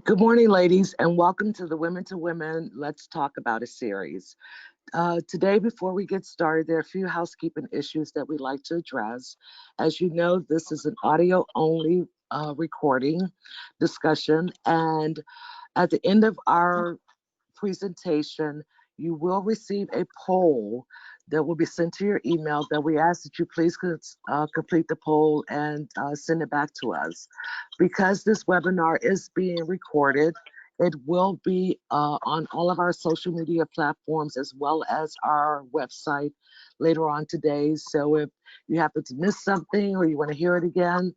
Good morning, ladies, and welcome to the Women to Women Let's Talk About It series. Today, before we get started, there are a few housekeeping issues that we'd like to address. As you know, this is an audio-only recording discussion, and at the end of our presentation, you will receive a poll that will be sent to your email that we ask that you please complete the poll and send it back to us. Because this webinar is being recorded, it will be on all of our social media platforms as well as our website later on today. So if you happen to miss something or you want to hear it again,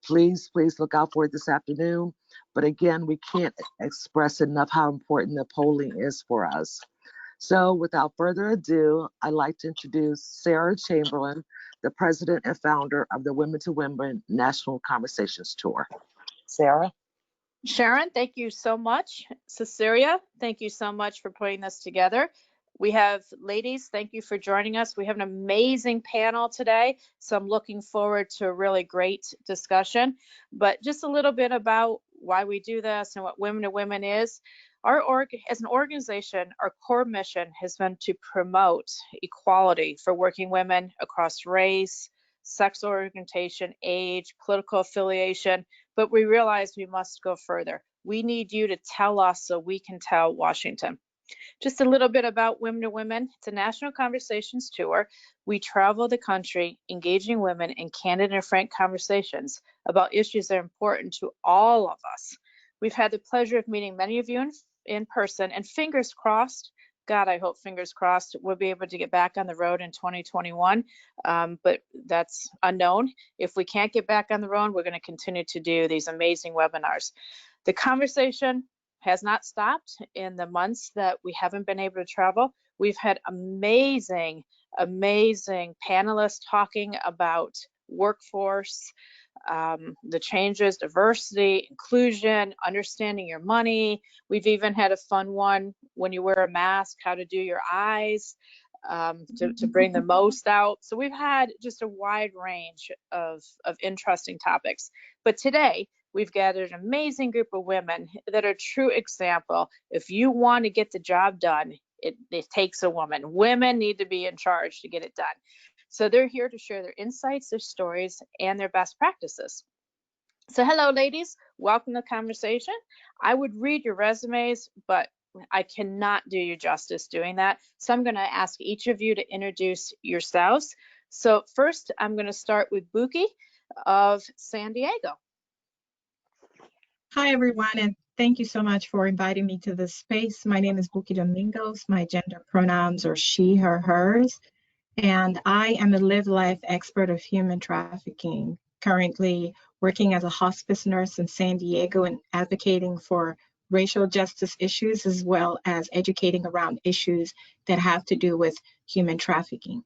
please look out for it this afternoon. But again, we can't express enough how important the polling is for us. So without further ado, I'd like to introduce Sarah Chamberlain, the president and founder of the Women to Women National Conversations Tour. Sarah? Sharon, thank you so much. Cecilia, thank you so much for putting this together. We have ladies, thank you for joining us. We have an amazing panel today, so I'm looking forward to a really great discussion. But just a little bit about why we do this and what Women to Women is. As an organization, our core mission has been to promote equality for working women across race, sexual orientation, age, political affiliation, but we realize we must go further. We need you to tell us so we can tell Washington. Just a little bit about Women to Women. It's a national conversations tour. We travel the country engaging women in candid and frank conversations about issues that are important to all of us. We've had the pleasure of meeting many of you in person, and fingers crossed, God, I hope fingers crossed, we'll be able to get back on the road in 2021, but that's unknown. If we can't get back on the road, we're going to continue to do these amazing webinars. The conversation has not stopped in the months that we haven't been able to travel. We've had amazing panelists talking about workforce, the changes, diversity, inclusion, understanding your money. We've even had a fun one, when you wear a mask, how to do your eyes to bring the most out. So we've had just a wide range of interesting topics. But today, we've gathered an amazing group of women that are a true example. If you want to get the job done, it takes a woman. Women need to be in charge to get it done. So they're here to share their insights, their stories, and their best practices. So hello, ladies. Welcome to the conversation. I would read your resumes, but I cannot do you justice doing that. So I'm going to ask each of you to introduce yourselves. So first, I'm going to start with Buki of San Diego. Hi, everyone, and thank you so much for inviting me to this space. My name is Buki Domingos. My gender pronouns are she, her, hers, and I am a live life expert of human trafficking, currently working as a hospice nurse in San Diego and advocating for racial justice issues, as well as educating around issues that have to do with human trafficking.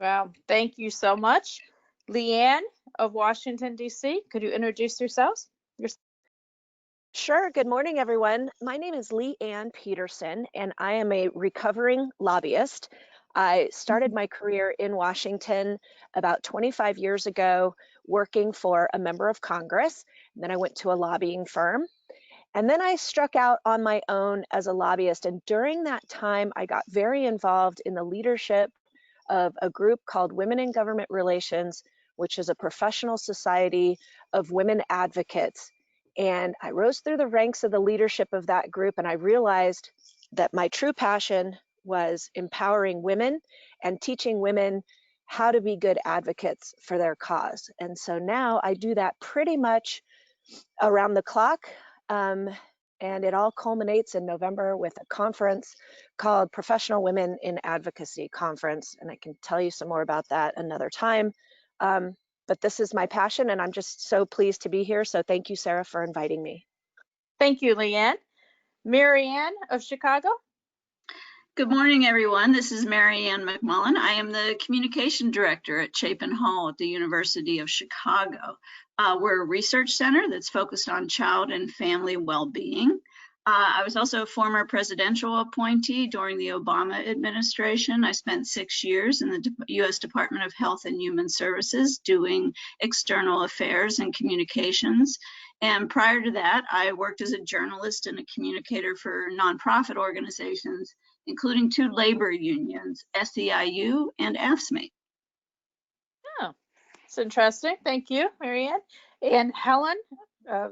Well, thank you so much. LeeAnn of Washington, D.C., could you introduce yourselves? Sure. Good morning, everyone. My name is LeeAnn Petersen, and I am a recovering lobbyist. I started my career in Washington about 25 years ago, working for a member of Congress. And then I went to a lobbying firm. And then I struck out on my own as a lobbyist. And during that time, I got very involved in the leadership of a group called Women in Government Relations, which is a professional society of women advocates. And I rose through the ranks of the leadership of that group, and I realized that my true passion was empowering women and teaching women how to be good advocates for their cause. And so now I do that pretty much around the clock. And it all culminates in November with a conference called Professional Women in Advocacy Conference. And I can tell you some more about that another time. But this is my passion, and I'm just so pleased to be here. So thank you, Sarah, for inviting me. Thank you, LeeAnn. Marrianne of Chicago. Good morning, everyone. This is Marrianne McMullen. I am the communication director at Chapin Hall at the University of Chicago. We're a research center that's focused on child and family well-being. I was also a former presidential appointee during the Obama administration. I spent 6 years in the U.S. Department of Health and Human Services doing external affairs and communications. And prior to that, I worked as a journalist and a communicator for nonprofit organizations, including 2 labor unions, SEIU and AFSCME. Oh, it's interesting. Thank you, Marrianne. And Helen,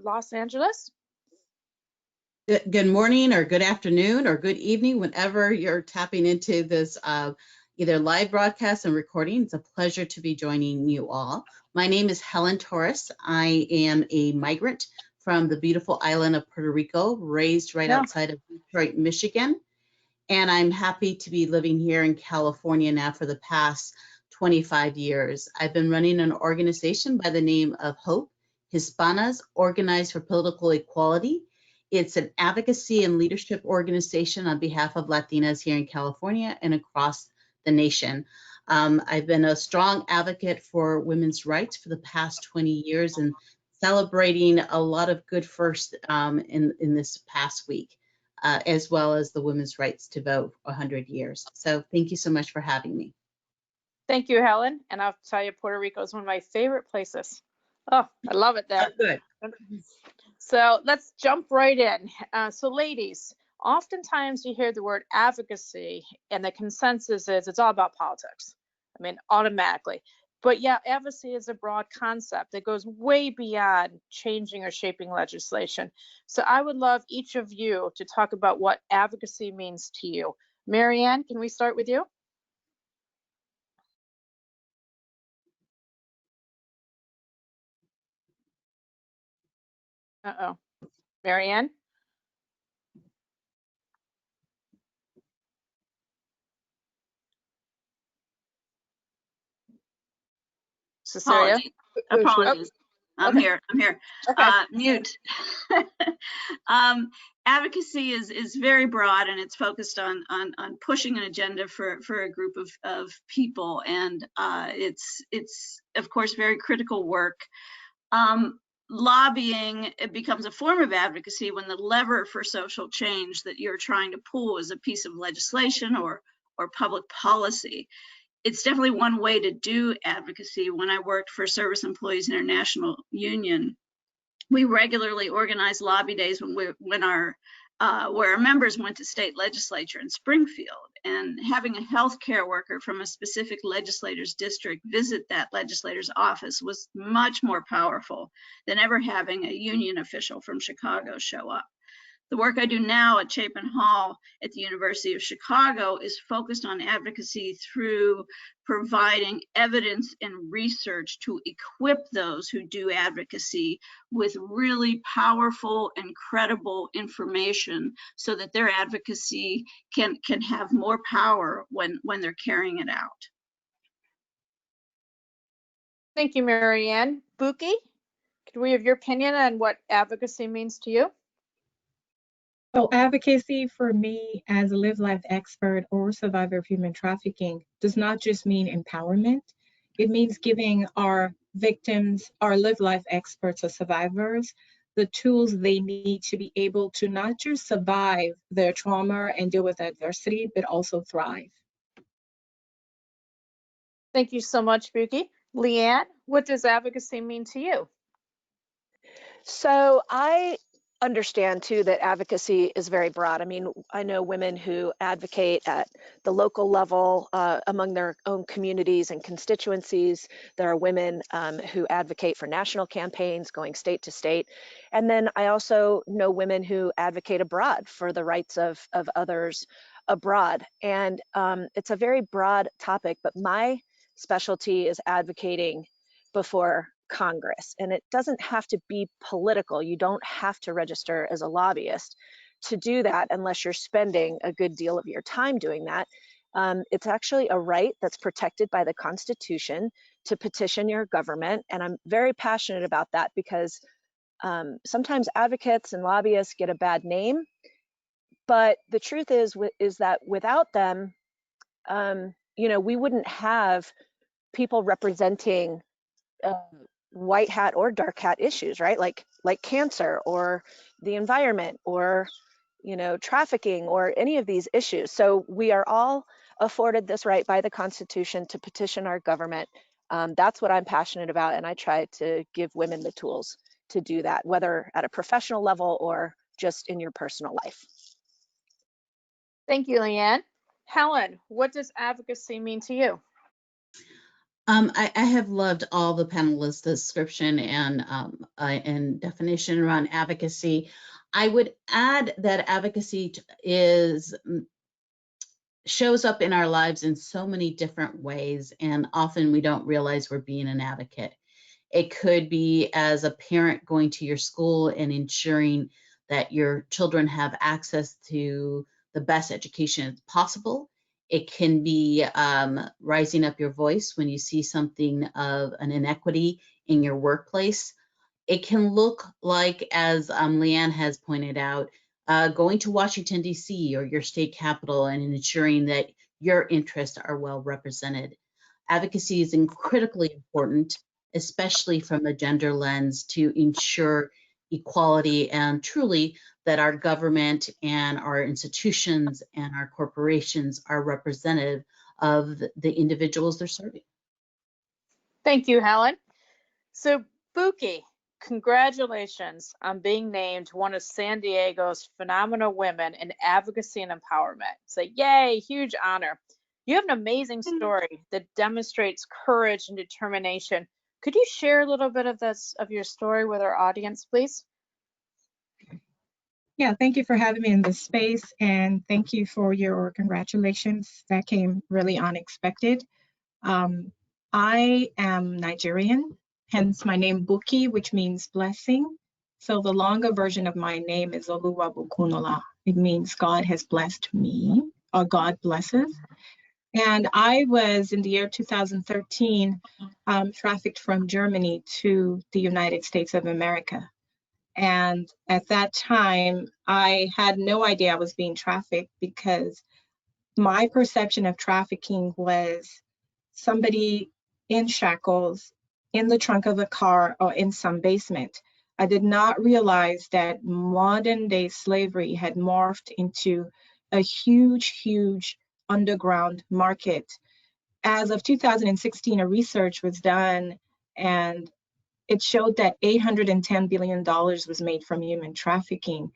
Los Angeles. Good morning or good afternoon or good evening, whenever you're tapping into this either live broadcast and recording. It's a pleasure to be joining you all. My name is Helen Torres. I am a migrant from the beautiful island of Puerto Rico, raised right outside of Detroit, Michigan. And I'm happy to be living here in California now for the past 25 years. I've been running an organization by the name of HOPE, Hispanas Organized for Political Equality. It's an advocacy and leadership organization on behalf of Latinas here in California and across the nation. I've been a strong advocate for women's rights for the past 20 years and celebrating a lot of good firsts in this past week, as well as the women's rights to vote 100 years. So thank you so much for having me. Thank you, Helen. And I'll tell you, Puerto Rico is one of my favorite places. Oh, I love it there. Good. So let's jump right in. So ladies, oftentimes you hear the word advocacy and the consensus is it's all about politics. I mean, automatically. But yeah, advocacy is a broad concept that goes way beyond changing or shaping legislation. So I would love each of you to talk about what advocacy means to you. Marrianne, can we start with you? Uh-oh. Marrianne? Cecilia? Apologies. I'm here. Okay. Mute. Advocacy is very broad, and it's focused on pushing an agenda for a group of people, and it's of course very critical work. Lobbying, it becomes a form of advocacy when the lever for social change that you're trying to pull is a piece of legislation or public policy. It's definitely one way to do advocacy. When I worked for Service Employees International Union, we regularly organized lobby days when our where our members went to state legislature in Springfield, and having a healthcare worker from a specific legislator's district visit that legislator's office was much more powerful than ever having a union official from Chicago show up. The work I do now at Chapin Hall at the University of Chicago is focused on advocacy through providing evidence and research to equip those who do advocacy with really powerful and credible information so that their advocacy can have more power when they're carrying it out. Thank you, Marrianne. Buki, can we have your opinion on what advocacy means to you? So advocacy for me as a lived life expert or survivor of human trafficking does not just mean empowerment. It means giving our victims, our lived life experts or survivors, the tools they need to be able to not just survive their trauma and deal with adversity, but also thrive. Thank you so much, Buki. LeeAnn, what does advocacy mean to you? So I understand too that advocacy is very broad. I mean, I know women who advocate at the local level among their own communities and constituencies. There are women who advocate for national campaigns going state to state. And then I also know women who advocate abroad for the rights of others abroad. And it's a very broad topic, but my specialty is advocating before Congress, and it doesn't have to be political. You don't have to register as a lobbyist to do that unless you're spending a good deal of your time doing that. It's actually a right that's protected by the Constitution to petition your government, and I'm very passionate about that because sometimes advocates and lobbyists get a bad name, but the truth is that without them, we wouldn't have people representing white hat or dark hat issues, right? Like cancer or the environment or, trafficking or any of these issues. So we are all afforded this right by the Constitution to petition our government. That's what I'm passionate about, and I try to give women the tools to do that, whether at a professional level or just in your personal life. Thank you, LeeAnn. Helen, what does advocacy mean to you? I have loved all the panelists' description and definition around advocacy. I would add that advocacy shows up in our lives in so many different ways, and often we don't realize we're being an advocate. It could be as a parent going to your school and ensuring that your children have access to the best education possible. It can be rising up your voice when you see something of an inequity in your workplace. It can look like, as LeeAnn has pointed out, going to Washington, D.C. or your state capital and ensuring that your interests are well represented. Advocacy is critically important, especially from a gender lens, to ensure equality and truly that our government and our institutions and our corporations are representative of the individuals they're serving. Thank you, Helen. So, Buki, congratulations on being named one of San Diego's phenomenal women in advocacy and empowerment. So, yay, huge honor. You have an amazing story that demonstrates courage and determination. Could you share a little bit of your story with our audience, please? Yeah, thank you for having me in this space, and thank you for your congratulations. That came really unexpected. I am Nigerian, hence my name Buki, which means blessing. So the longer version of my name is Oluwabukunola. It means God has blessed me, or God blesses. And I was, in the year 2013, trafficked from Germany to the United States of America. And at that time, I had no idea I was being trafficked, because my perception of trafficking was somebody in shackles, in the trunk of a car, or in some basement. I did not realize that modern day slavery had morphed into a huge, huge underground market. As of 2016, a research was done, and it showed that $810 billion was made from human trafficking.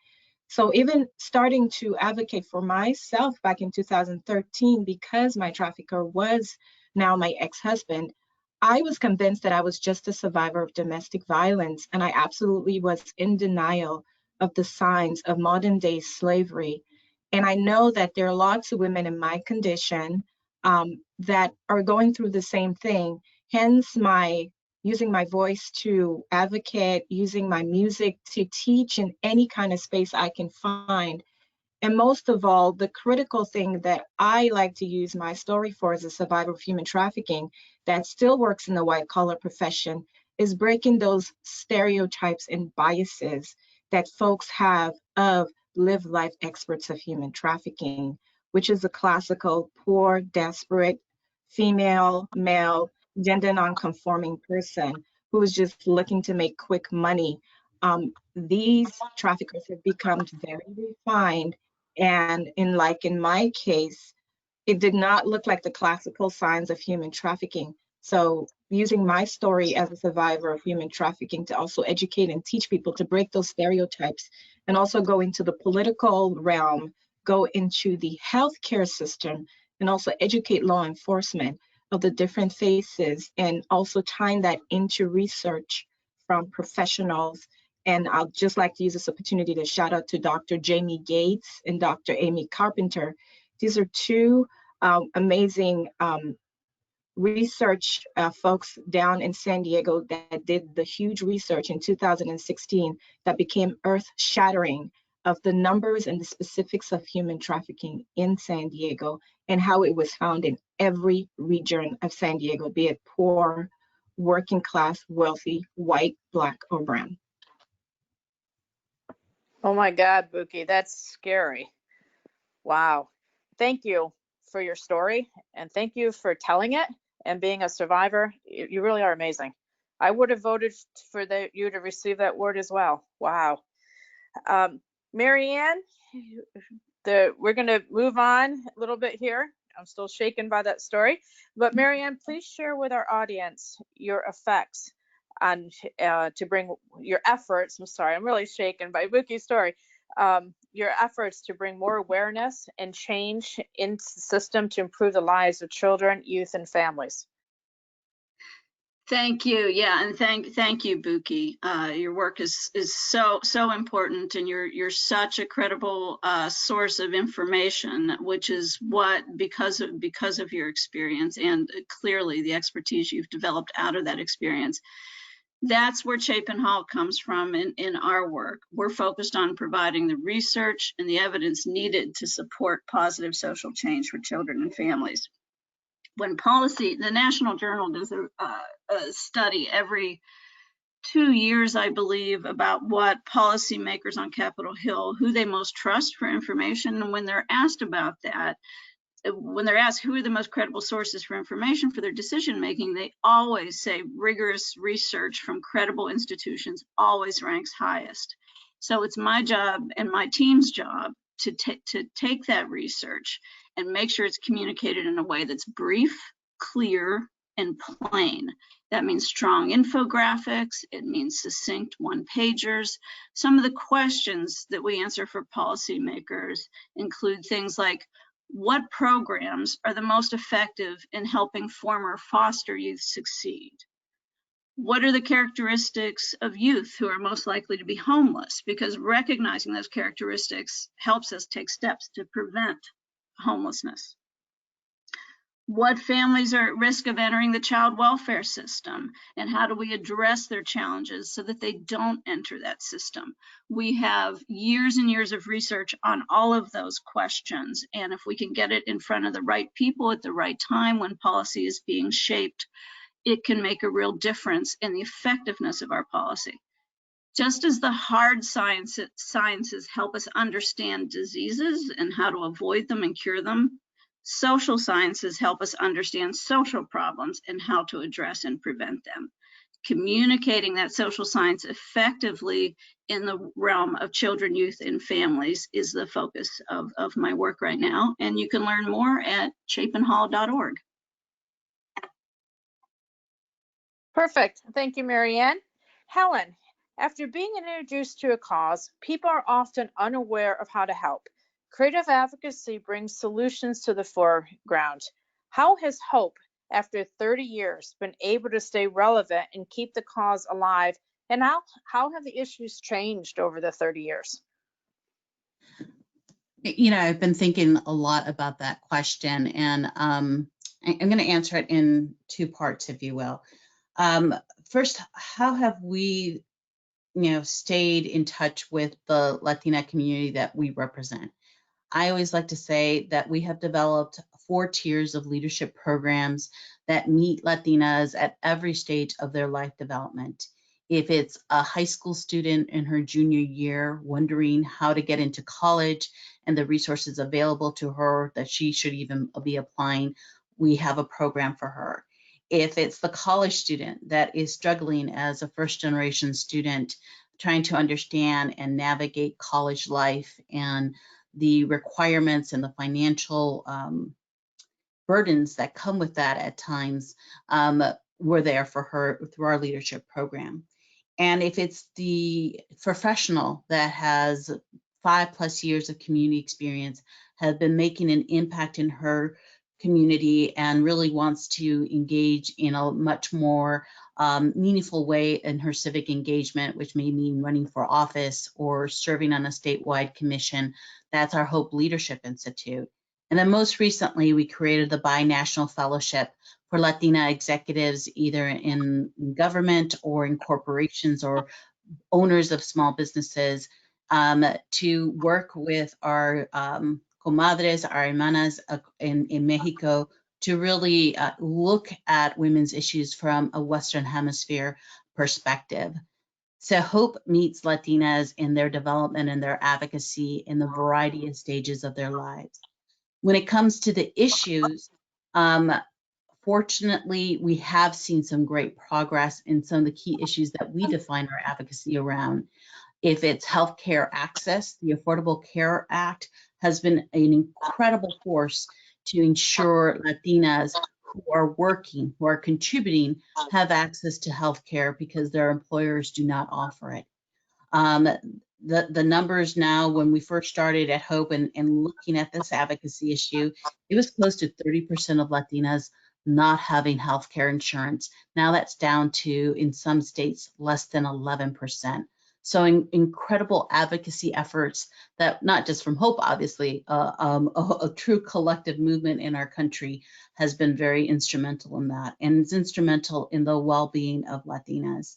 So even starting to advocate for myself back in 2013, because my trafficker was now my ex-husband, I was convinced that I was just a survivor of domestic violence, and I absolutely was in denial of the signs of modern day slavery. And I know that there are lots of women in my condition that are going through the same thing, hence my using my voice to advocate, using my music to teach in any kind of space I can find. And most of all, the critical thing that I like to use my story for as a survivor of human trafficking that still works in the white collar profession is breaking those stereotypes and biases that folks have of live life experts of human trafficking, which is a classical poor, desperate, female, male, gender non-conforming person who is just looking to make quick money. These traffickers have become very refined, and in my case, it did not look like the classical signs of human trafficking. So using my story as a survivor of human trafficking to also educate and teach people to break those stereotypes, and also go into the political realm, go into the healthcare system, and also educate law enforcement of the different faces, and also tying that into research from professionals. And I'd just like to use this opportunity to shout out to Dr. Jamie Gates and Dr. Amy Carpenter. These are two amazing research folks down in San Diego that did the huge research in 2016 that became earth-shattering of the numbers and the specifics of human trafficking in San Diego, and how it was found in every region of San Diego, be it poor, working class, wealthy, white, Black, or brown. Oh my God, Buki, that's scary. Wow. Thank you for your story, and thank you for telling it and being a survivor. You really are amazing. I would have voted for you to receive that award as well. Wow. Marrianne, we're going to move on a little bit here. I'm still shaken by that story. But Marrianne, please share with our audience your effects on to bring your efforts. I'm sorry, I'm really shaken by Buki's story. Your efforts to bring more awareness and change into the system to improve the lives of children, youth, and families. Thank you. Yeah, and thank you, Buki. Your work is so important, and you're such a credible source of information, which is what, because of your experience and clearly the expertise you've developed out of that experience, that's where Chapin Hall comes from in our work. We're focused on providing the research and the evidence needed to support positive social change for children and families. When policy, the National Journal does a study every 2 years, I believe, about what policymakers on Capitol Hill, who they most trust for information. And when they're asked about that, when they're asked who are the most credible sources for information for their decision making, they always say rigorous research from credible institutions always ranks highest. So it's my job and my team's job to take that research and make sure it's communicated in a way that's brief, clear, and plain. That means strong infographics. It means succinct one-pagers. Some of the questions that we answer for policymakers include things like, what programs are the most effective in helping former foster youth succeed? What are the characteristics of youth who are most likely to be homeless? Because recognizing those characteristics helps us take steps to prevent homelessness. What families are at risk of entering the child welfare system, and how do we address their challenges so that they don't enter that system? We have years and years of research on all of those questions, and if we can get it in front of the right people at the right time when policy is being shaped, it can make a real difference in the effectiveness of our policy. Just as the hard sciences help us understand diseases and how to avoid them and cure them, social sciences help us understand social problems and how to address and prevent them. Communicating that social science effectively in the realm of children, youth, and families is the focus of my work right now. And you can learn more at chapinhall.org. Perfect. Thank you, Marrianne. Helen, after being introduced to a cause, people are often unaware of how to help. Creative advocacy brings solutions to the foreground. How has Hope, after 30 years, been able to stay relevant and keep the cause alive? And how have the issues changed over the 30 years? You know, I've been thinking a lot about that question, and I'm going to answer it in two parts, if you will. First, how have we, stayed in touch with the Latina community that we represent? I always like to say that we have developed 4 tiers of leadership programs that meet Latinas at every stage of their life development. If it's a high school student in her junior year wondering how to get into college and the resources available to her that she should even be applying, we have a program for her. If it's the college student that is struggling as a first-generation student, trying to understand and navigate college life and the requirements and the financial burdens that come with that at times, we're there for her through our leadership program. And if it's the professional that has 5+ years of community experience, has been making an impact in her community and really wants to engage in a much more meaningful way in her civic engagement, which may mean running for office or serving on a statewide commission, that's our Hope Leadership Institute. And then most recently, we created the Binational Fellowship for Latina executives, either in government or in corporations or owners of small businesses, to work with our comadres, our hermanas in Mexico, to really look at women's issues from a Western Hemisphere perspective. So Hope meets Latinas in their development and their advocacy in the variety of stages of their lives. When it comes to the issues, fortunately, we have seen some great progress in some of the key issues that we define our advocacy around. If it's healthcare access, the Affordable Care Act has been an incredible force to ensure Latinas who are working, who are contributing, have access to health care because their employers do not offer it. The numbers now, when we first started at Hope and looking at this advocacy issue, it was close to 30% of Latinas not having health care insurance. Now that's down to, in some states, less than 11%. So incredible advocacy efforts that, not just from Hope, obviously, a true collective movement in our country has been very instrumental in that, and it's instrumental in the well-being of Latinas.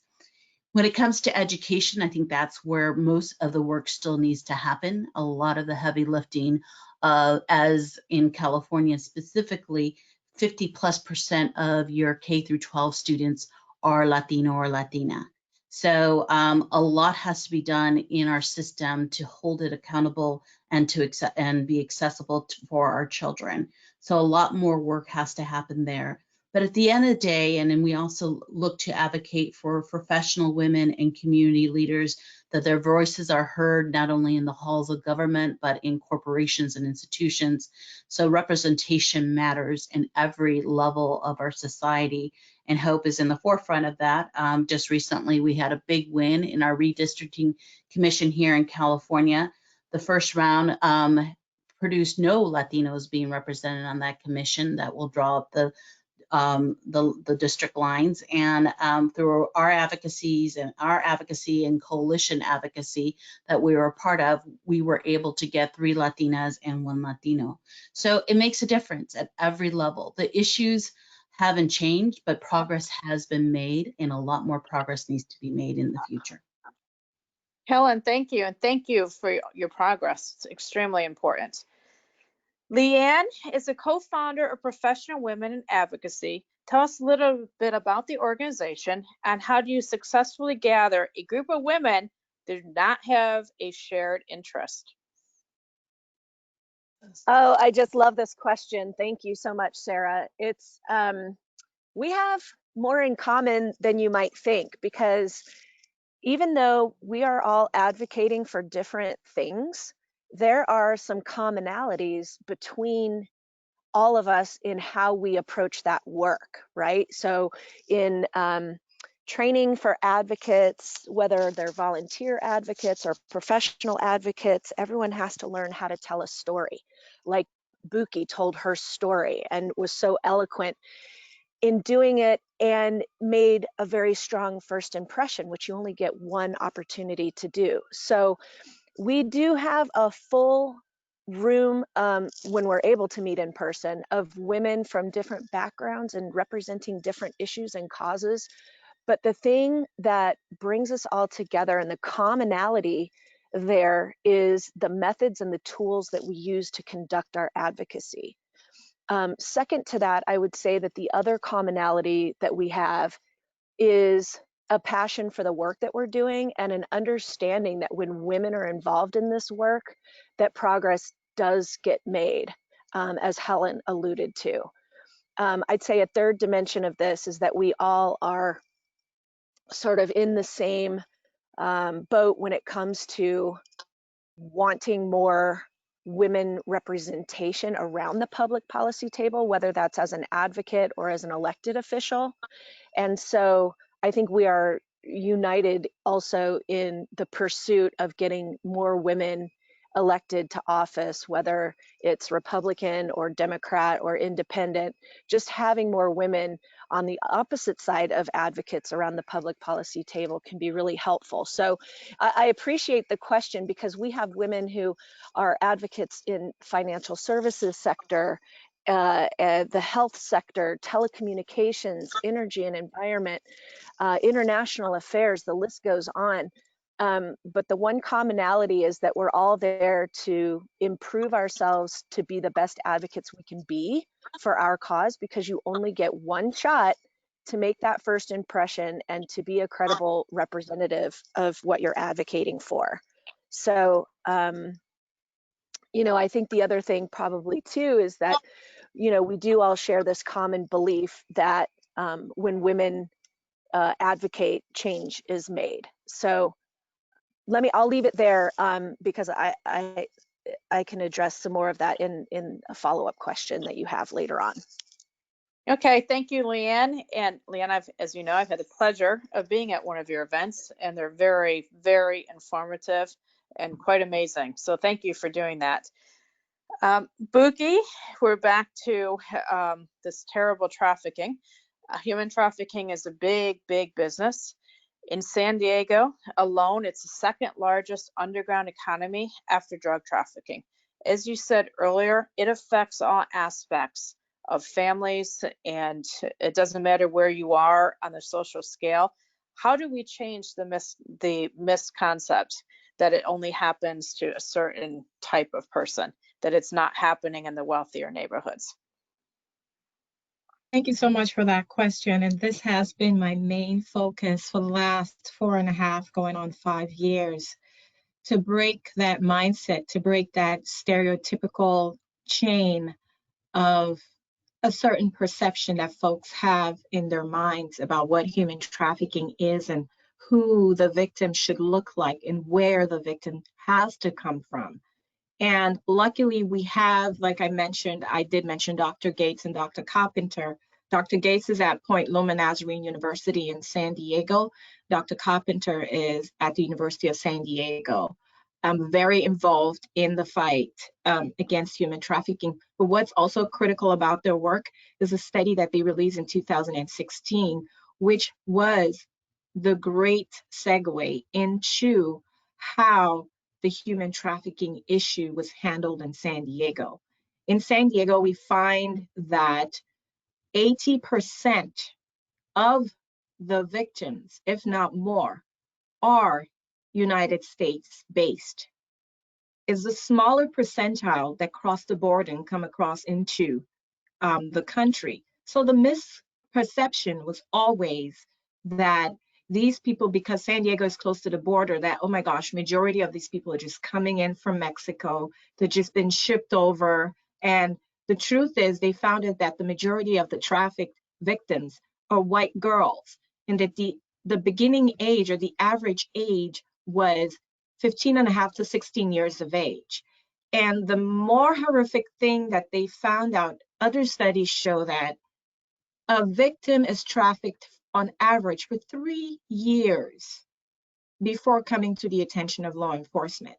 When it comes to education, I think that's where most of the work still needs to happen. A lot of the heavy lifting, as in California specifically, 50+% of your K through 12 students are Latino or Latina. So a lot has to be done in our system to hold it accountable and be accessible for our children. So a lot more work has to happen there. But at the end of the day, and then we also look to advocate for professional women and community leaders, that their voices are heard not only in the halls of government, but in corporations and institutions. So representation matters in every level of our society, and Hope is in the forefront of that. Just recently, we had a big win in our redistricting commission here in California. The first round produced no Latinos being represented on that commission. That will draw up the district lines, and through our advocacy and coalition advocacy that we were a part of, we were able to get 3 Latinas and 1 Latino. So it makes a difference at every level. The issues haven't changed, but progress has been made, and a lot more progress needs to be made in the future. Helen, thank you, and thank you for your progress. It's extremely important. LeeAnn is a co-founder of Professional Women in Advocacy. Tell us a little bit about the organization and how do you successfully gather a group of women that do not have a shared interest? Oh, I just love this question. Thank you so much, Sarah. It's we have more in common than you might think, because even though we are all advocating for different things, there are some commonalities between all of us in how we approach that work, right? So in training for advocates, whether they're volunteer advocates or professional advocates, everyone has to learn how to tell a story. Like Buki told her story and was so eloquent in doing it and made a very strong first impression, which you only get one opportunity to do. So we do have a full room when we're able to meet in person of women from different backgrounds and representing different issues and causes. But the thing that brings us all together and the commonality there is the methods and the tools that we use to conduct our advocacy. Second to that, I would say that the other commonality that we have is a passion for the work that we're doing and an understanding that when women are involved in this work, that progress does get made, as Helen alluded to. I'd say a third dimension of this is that we all are sort of in the same boat when it comes to wanting more women representation around the public policy table, whether that's as an advocate or as an elected official. And so I think we are united also in the pursuit of getting more women elected to office, whether it's Republican or Democrat or independent. Just having more women on the opposite side of advocates around the public policy table can be really helpful. So I appreciate the question, because we have women who are advocates in financial services sector, the health sector, telecommunications, energy and environment, international affairs, the list goes on. But the one commonality is that we're all there to improve ourselves to be the best advocates we can be for our cause, because you only get one shot to make that first impression and to be a credible representative of what you're advocating for. So, you know, I think the other thing probably too is that, you know, we do all share this common belief that when women advocate, change is made. So I'll leave it there because I can address some more of that in a follow-up question that you have later on. Okay, thank you, LeeAnn. And LeeAnn, as you know, I've had the pleasure of being at one of your events, and they're very, very informative and quite amazing. So thank you for doing that. Buki, we're back to this terrible trafficking. Human trafficking is a big, big business. In San Diego alone, it's the second largest underground economy after drug trafficking. As you said earlier, it affects all aspects of families, and it doesn't matter where you are on the social scale. How do we change the misconcept that it only happens to a certain type of person, that it's not happening in the wealthier neighborhoods? Thank you so much for that question. And this has been my main focus for the last 4.5, going on 5 years, to break that mindset, to break that stereotypical chain of a certain perception that folks have in their minds about what human trafficking is and who the victim should look like and where the victim has to come from. And luckily we have, like I did mention Dr. Gates and Dr. Carpenter. Dr. Gates is at Point Loma Nazarene University in San Diego. Dr. Carpenter is at the University of San Diego. I'm very involved in the fight against human trafficking. But what's also critical about their work is a study that they released in 2016, which was the great segue into how the human trafficking issue was handled in San Diego. In San Diego, we find that 80% of the victims, if not more, are United States based. It's a smaller percentile that cross the border and come across into the country. So the misperception was always that these people, because San Diego is close to the border, that, oh my gosh, majority of these people are just coming in from Mexico. They've just been shipped over. And the truth is they found out that the majority of the trafficked victims are white girls, and that the beginning age, or the average age, was 15.5 to 16 years of age. And the more horrific thing that they found out, other studies show that a victim is trafficked on average for 3 years before coming to the attention of law enforcement.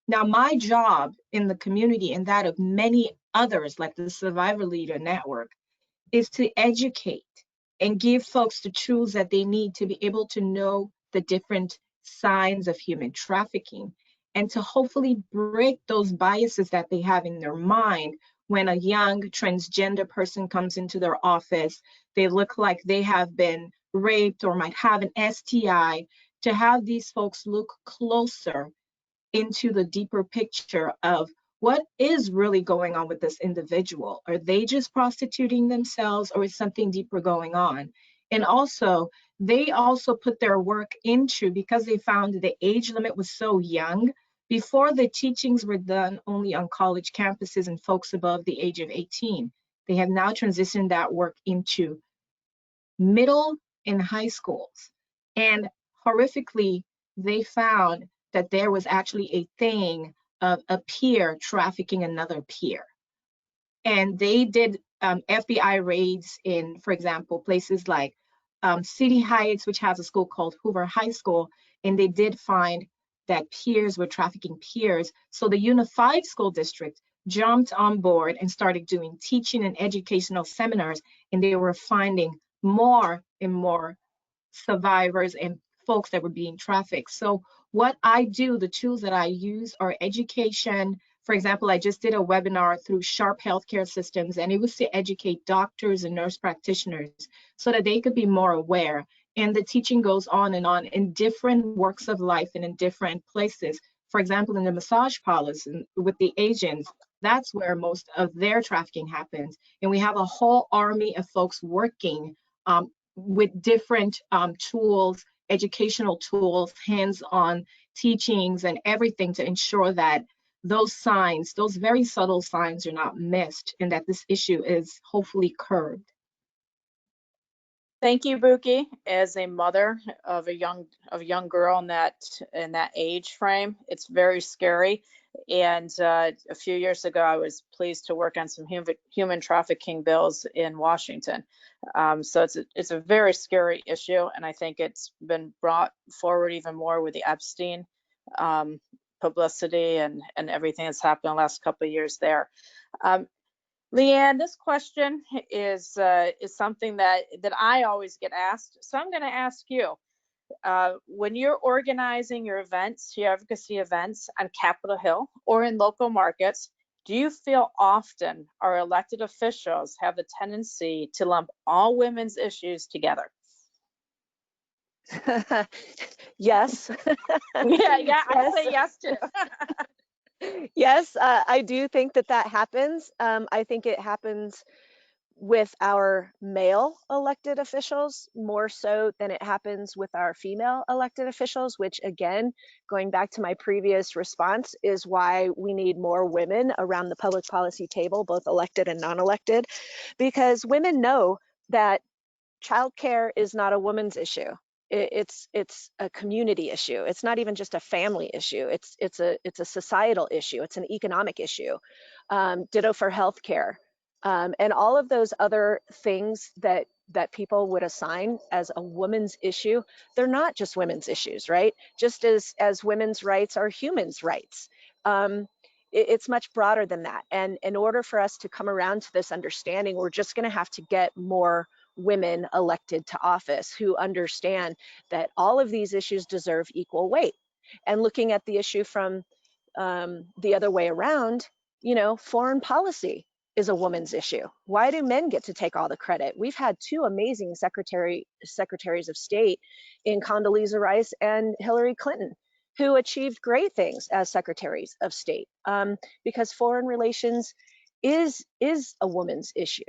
Now, my job in the community, and that of many others like the Survivor Leader Network, is to educate and give folks the tools that they need to be able to know the different signs of human trafficking, and to hopefully break those biases that they have in their mind when a young transgender person comes into their office. They look like they have been raped or might have an STI, to have these folks look closer into the deeper picture of what is really going on with this individual. Are they just prostituting themselves, or is something deeper going on? And also, they also put their work into, because they found the age limit was so young, before the teachings were done only on college campuses and folks above the age of 18. They have now transitioned that work into middle and high schools. And horrifically, they found that there was actually a thing of a peer trafficking another peer. And they did FBI raids in, for example, places like City Heights, which has a school called Hoover High School, and they did find that peers were trafficking peers. So the Unified School District jumped on board and started doing teaching and educational seminars, and they were finding more and more survivors and folks that were being trafficked. So what I do, the tools that I use are education. For example, I just did a webinar through Sharp Healthcare Systems, and it was to educate doctors and nurse practitioners so that they could be more aware. And the teaching goes on in different walks of life and in different places. For example, in the massage parlors and with the Asians, that's where most of their trafficking happens. And we have a whole army of folks working with different tools, educational tools, hands-on teachings, and everything to ensure that those signs, those very subtle signs, are not missed, and that this issue is hopefully curbed. Thank you, Buki. As a mother of a young girl in that age frame, it's very scary And a few years ago, I was pleased to work on some human trafficking bills in Washington. So it's a very scary issue, and I think it's been brought forward even more with the Epstein publicity and everything that's happened in the last couple of years there. LeeAnn, this question is something that I always get asked, so I'm going to ask you. When you're organizing your events, your advocacy events on Capitol Hill or in local markets, do you feel often our elected officials have the tendency to lump all women's issues together? Yes. Yeah, I say yes too. Yes, I do think that happens. I think it happens with our male elected officials more so than it happens with our female elected officials, which again, going back to my previous response, is why we need more women around the public policy table, both elected and non-elected, because women know that childcare is not a woman's issue. It's a community issue. It's not even just a family issue. It's a societal issue. It's an economic issue. Ditto for healthcare, and all of those other things that people would assign as a woman's issue. They're not just women's issues, right? Just as women's rights are humans' rights. It's much broader than that. And in order for us to come around to this understanding, we're just going to have to get more women elected to office who understand that all of these issues deserve equal weight. And looking at the issue from the other way around, foreign policy is a woman's issue. Why do men get to take all the credit? We've had two amazing secretaries of state in Condoleezza Rice and Hillary Clinton, who achieved great things as secretaries of state, because foreign relations is a woman's issue.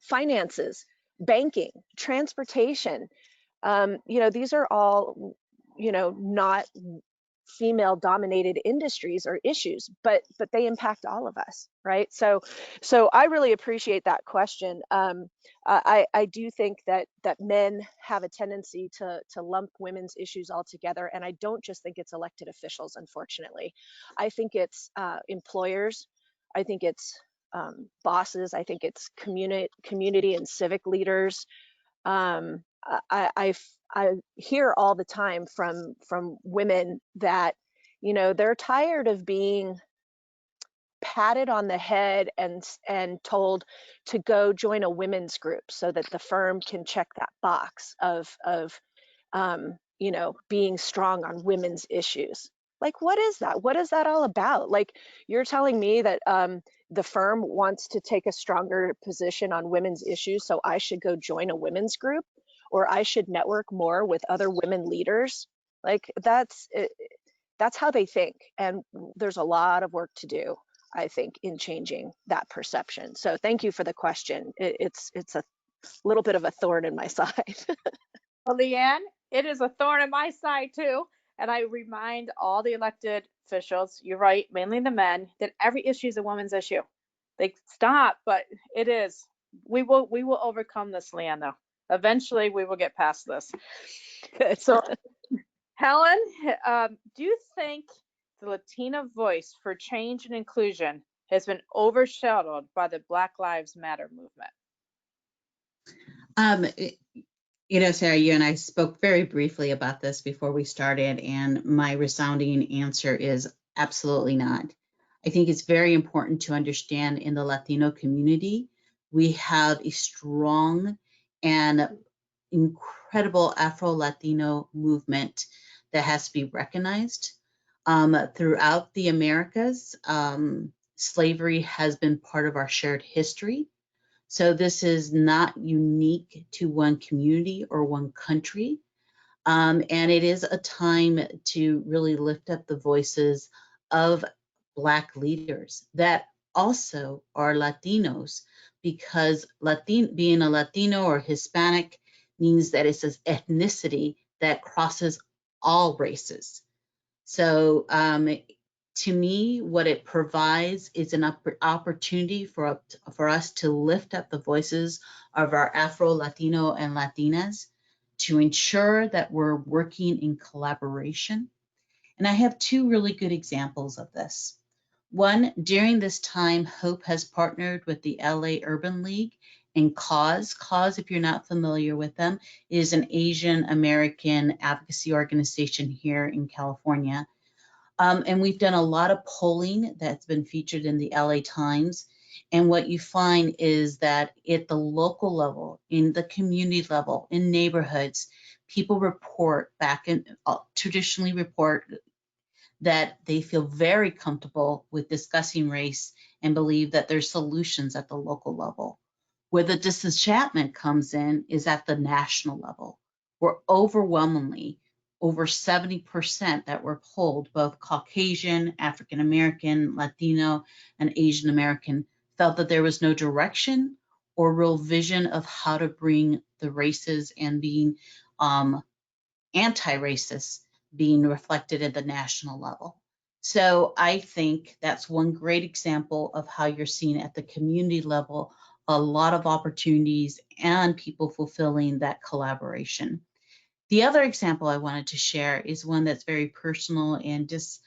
Finances, banking, transportation, these are all, not female dominated industries or issues, but they impact all of us, right? So I really appreciate that question. I do think that men have a tendency to lump women's issues all together, and I don't just think it's elected officials, unfortunately. I think it's employers. I think it's bosses. I think it's community and civic leaders. I hear all the time from women that, they're tired of being patted on the head and told to go join a women's group so that the firm can check that box of being strong on women's issues. Like, what is that? What is that all about? Like, you're telling me that the firm wants to take a stronger position on women's issues, so I should go join a women's group, or I should network more with other women leaders? Like, that's how they think, and there's a lot of work to do, I think, in changing that perception. So thank you for the question. It's a little bit of a thorn in my side. Well, LeeAnn, it is a thorn in my side too. And I remind all the elected officials, you're right, mainly the men, that every issue is a woman's issue. They stop, but it is. We will overcome this, LeeAnn, though. Eventually, we will get past this. Good. So, Helen, do you think the Latina voice for change and inclusion has been overshadowed by the Black Lives Matter movement? Sarah, you and I spoke very briefly about this before we started, and my resounding answer is absolutely not. I think it's very important to understand in the Latino community, we have a strong and incredible Afro-Latino movement that has to be recognized. Throughout the Americas, slavery has been part of our shared history. So this is not unique to one community or one country. And it is a time to really lift up the voices of Black leaders that also are Latinos, because being a Latino or Hispanic means that it's an ethnicity that crosses all races. So to me, what it provides is an opportunity for us to lift up the voices of our Afro, Latino, and Latinas, to ensure that we're working in collaboration And I have two really good examples of this. One, during this time, Hope has partnered with the LA Urban League and Cause. Cause, if you're not familiar with them, is an Asian American advocacy organization here in California. And we've done a lot of polling that's been featured in the LA Times. And what you find is that at the local level, in the community level, in neighborhoods, people report back and traditionally report that they feel very comfortable with discussing race and believe that there's solutions at the local level. Where the disenchantment comes in is at the national level, where overwhelmingly over 70% that were polled, both Caucasian, African American, Latino, and Asian American, felt that there was no direction or real vision of how to bring the races and being anti-racist being reflected at the national level. So I think that's one great example of how you're seeing at the community level a lot of opportunities and people fulfilling that collaboration. The other example I wanted to share is one that's very personal and just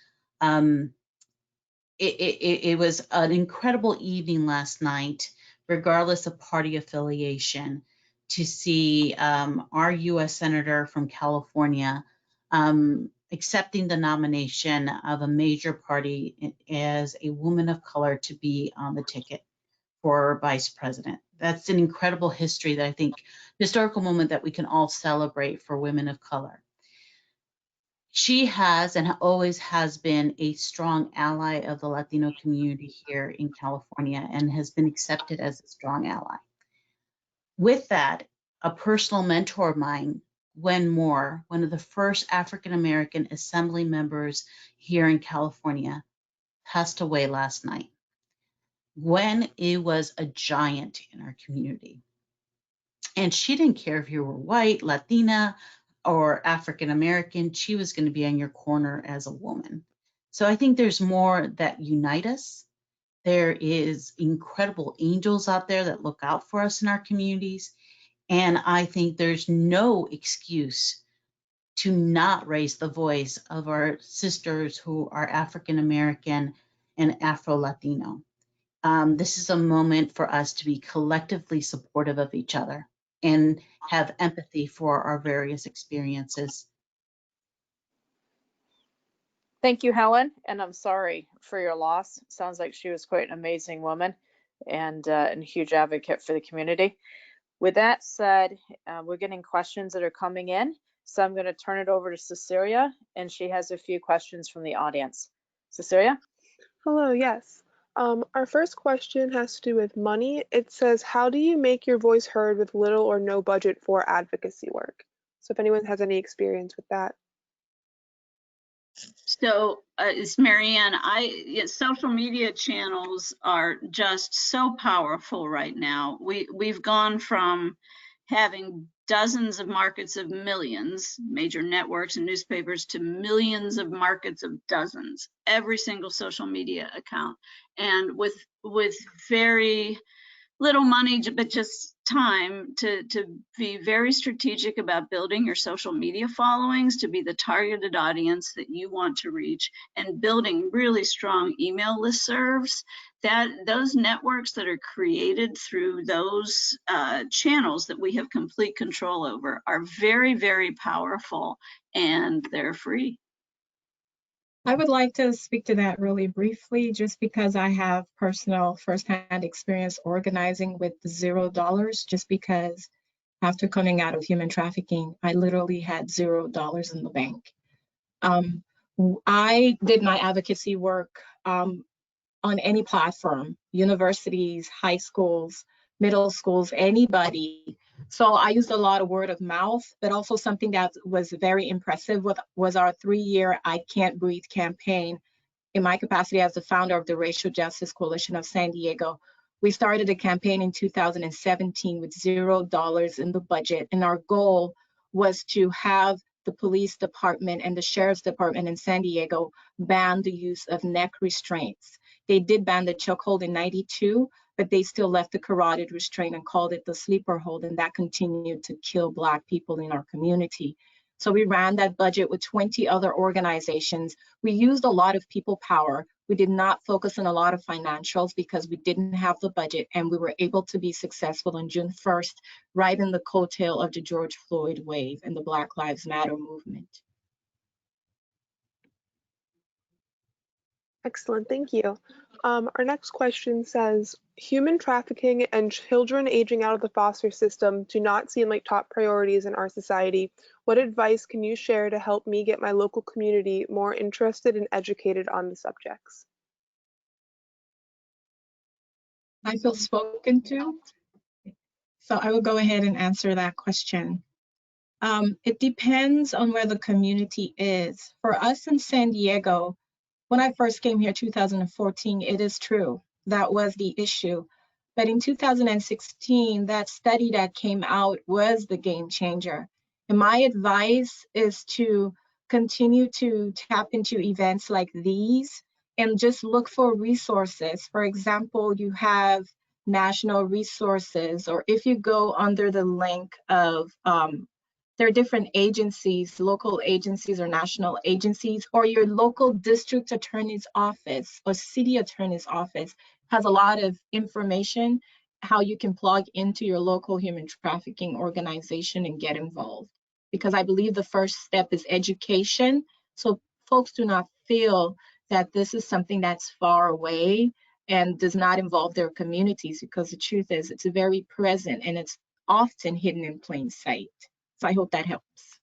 it was an incredible evening last night, regardless of party affiliation, to see our U.S. Senator from California accepting the nomination of a major party as a woman of color to be on the ticket for vice president. That's an incredible history that I think, historical moment that we can all celebrate for women of color. She has and always has been a strong ally of the Latino community here in California and has been accepted as a strong ally. With that, a personal mentor of mine, Gwen Moore, one of the first African-American assembly members here in California, passed away last night. Gwen was a giant in our community. And she didn't care if you were white, Latina, or African American. She was going to be on your corner as a woman. So I think there's more that unite us. There is incredible angels out there that look out for us in our communities. And I think there's no excuse to not raise the voice of our sisters who are African American and Afro-Latino. This is a moment for us to be collectively supportive of each other and have empathy for our various experiences. Thank you, Helen, and I'm sorry for your loss. Sounds like she was quite an amazing woman and a huge advocate for the community. With that said, we're getting questions that are coming in, so I'm going to turn it over to Cecilia, and she has a few questions from the audience. Cecilia? Hello, yes. Our first question has to do with money. It says, how do you make your voice heard with little or no budget for advocacy work? So if anyone has any experience with that. So it's Marrianne. Social media channels are just so powerful right now. We've gone from having dozens of markets of millions, major networks and newspapers, to millions of markets of dozens, every single social media account. And with very little money, but just time to be very strategic about building your social media followings, to be the targeted audience that you want to reach, and building really strong email listservs. That those networks that are created through those channels that we have complete control over are very, very powerful, and they're free. I would like to speak to that really briefly, just because I have personal firsthand experience organizing with $0, just because after coming out of human trafficking, I literally had $0 in the bank. I did my advocacy work on any platform, universities, high schools, middle schools, anybody. So I used a lot of word of mouth, but also something that was very impressive was our 3-year I Can't Breathe campaign. In my capacity as the founder of the Racial Justice Coalition of San Diego, we started a campaign in 2017 with $0 in the budget. And our goal was to have the police department and the sheriff's department in San Diego ban the use of neck restraints. They did ban the chokehold in '92, but they still left the carotid restraint and called it the sleeper hold, and that continued to kill Black people in our community. So we ran that budget with 20 other organizations. We used a lot of people power. We did not focus on a lot of financials because we didn't have the budget, and we were able to be successful on June 1st, right in the coattail of the George Floyd wave and the Black Lives Matter movement. Excellent, thank you. Our next question says, human trafficking and children aging out of the foster system do not seem like top priorities in our society. What advice can you share to help me get my local community more interested and educated on the subjects? I feel spoken to, so I will go ahead and answer that question. It depends on where the community is. For us in San Diego, when I first came here 2014, it is true, that was the issue. But in 2016, that study that came out was the game changer. And my advice is to continue to tap into events like these and just look for resources. For example, you have national resources, or if you go under the link of there are different agencies, local agencies or national agencies, or your local district attorney's office or city attorney's office has a lot of information how you can plug into your local human trafficking organization and get involved. Because I believe the first step is education, so folks do not feel that this is something that's far away and does not involve their communities, because the truth is it's very present and it's often hidden in plain sight. So I hope that helps.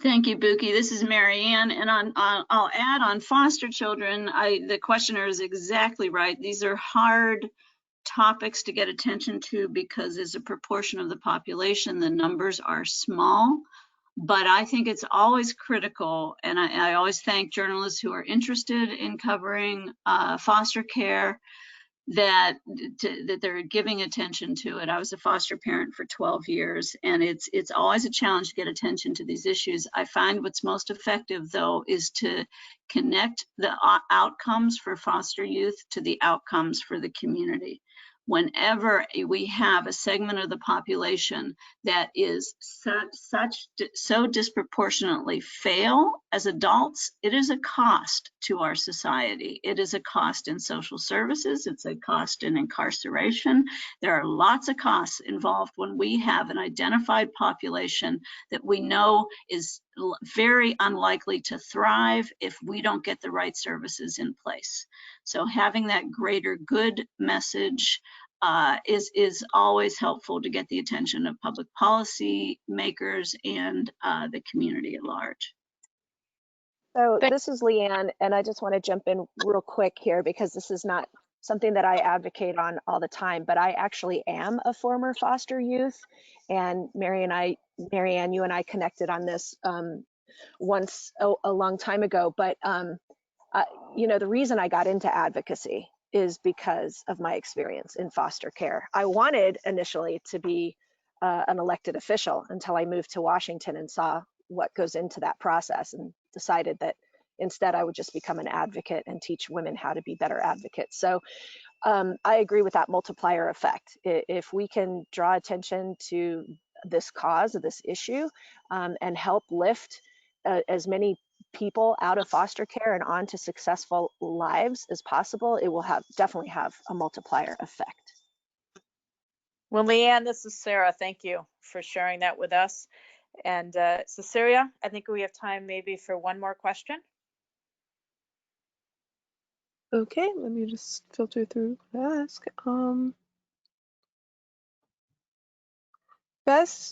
Thank you, Buki. This is Marrianne, and I'll add on foster children. The questioner is exactly right. These are hard topics to get attention to because as a proportion of the population, the numbers are small. But I think it's always critical, and I always thank journalists who are interested in covering foster care, that they're giving attention to it. I was a foster parent for 12 years, and it's always a challenge to get attention to these issues. I find what's most effective, though, is to connect the outcomes for foster youth to the outcomes for the community. Whenever we have a segment of the population that is so disproportionately fail as adults, it is a cost to our society. It is a cost in social services. It's a cost in incarceration. There are lots of costs involved when we have an identified population that we know is very unlikely to thrive if we don't get the right services in place. So having that greater good message is always helpful to get the attention of public policy makers and the community at large. So this is LeeAnn, and I just want to jump in real quick here because this is not something that I advocate on all the time, but I actually am a former foster youth, and Marrianne, you and I connected on this once a long time ago, but you know, the reason I got into advocacy is because of my experience in foster care. I wanted initially to be an elected official until I moved to Washington and saw what goes into that process and decided that instead I would just become an advocate and teach women how to be better advocates. So I agree with that multiplier effect. If we can draw attention to this cause of this issue and help lift as many people out of foster care and onto successful lives as possible, it will definitely have a multiplier effect. Well, LeeAnn, this is Sarah. Thank you for sharing that with us. And Cecilia, I think we have time maybe for one more question. Okay, let me just filter through and ask.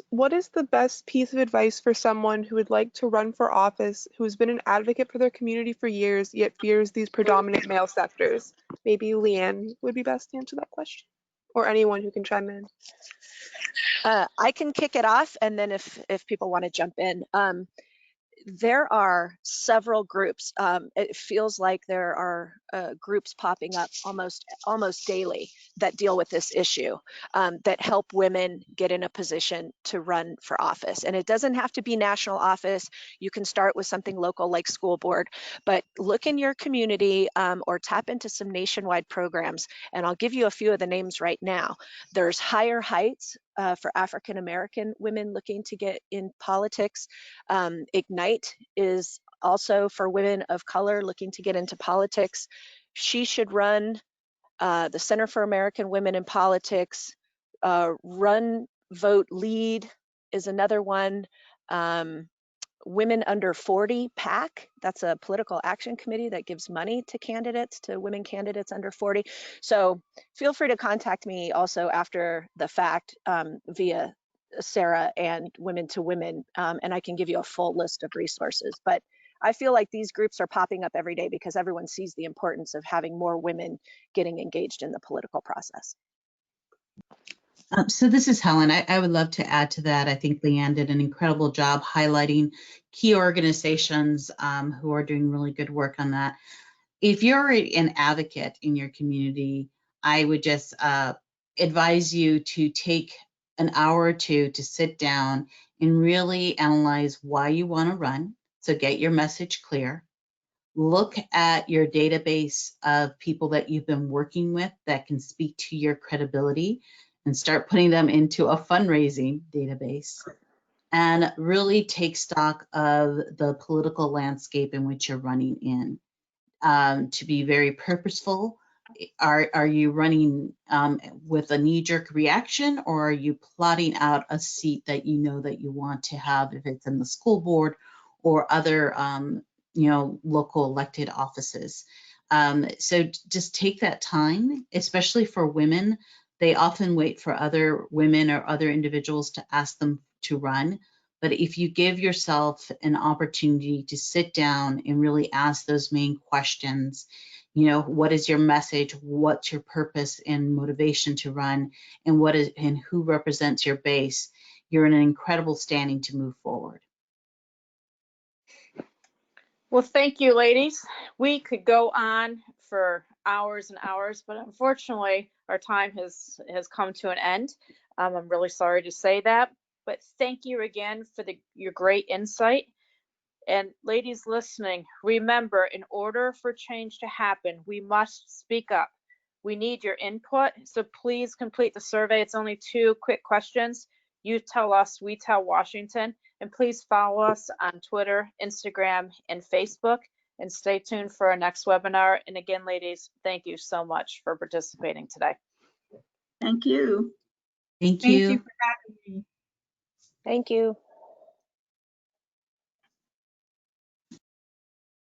What is the best piece of advice for someone who would like to run for office, who has been an advocate for their community for years, yet fears these predominant male sectors? Maybe LeeAnn would be best to answer that question, or anyone who can chime in. I can kick it off, and then if people want to jump in. There are several groups. It feels like there are groups popping up almost daily that deal with this issue, that help women get in a position to run for office. And it doesn't have to be national office. You can start with something local like school board, but look in your community or tap into some nationwide programs. And I'll give you a few of the names right now. There's Higher Heights, for African American women looking to get in politics. Ignite is also for women of color looking to get into politics. She Should Run, the Center for American Women in Politics, Run, Vote, Lead is another one. Women Under 40 PAC, that's a political action committee that gives money to candidates, to women candidates under 40. So feel free to contact me also after the fact via Sarah and Women to Women, and I can give you a full list of resources. But I feel like these groups are popping up every day because everyone sees the importance of having more women getting engaged in the political process. So this is Helen. I would love to add to that. I think LeeAnn did an incredible job highlighting key organizations who are doing really good work on that. If you're an advocate in your community, I would just advise you to take an hour or two to sit down and really analyze why you want to run. So get your message clear. Look at your database of people that you've been working with that can speak to your credibility and start putting them into a fundraising database, and really take stock of the political landscape in which you're running in. To be very purposeful, are you running with a knee-jerk reaction, or are you plotting out a seat that you know that you want to have if it's in the school board or other local elected offices? So just take that time, especially for women. They often wait for other women or other individuals to ask them to run. But if you give yourself an opportunity to sit down and really ask those main questions, what is your message? What's your purpose and motivation to run? And who represents your base? You're in an incredible standing to move forward. Well, thank you, ladies. We could go on for hours and hours, but unfortunately, our time has come to an end. I'm really sorry to say that, but thank you again for your great insight. And ladies listening, remember, in order for change to happen, we must speak up. We need your input, so please complete the survey. It's only 2 quick questions. You tell us, we tell Washington. And please follow us on Twitter, Instagram, and Facebook. And stay tuned for our next webinar. And again, ladies, thank you so much for participating today. Thank you. Thank Thank you. you for having me. Thank you.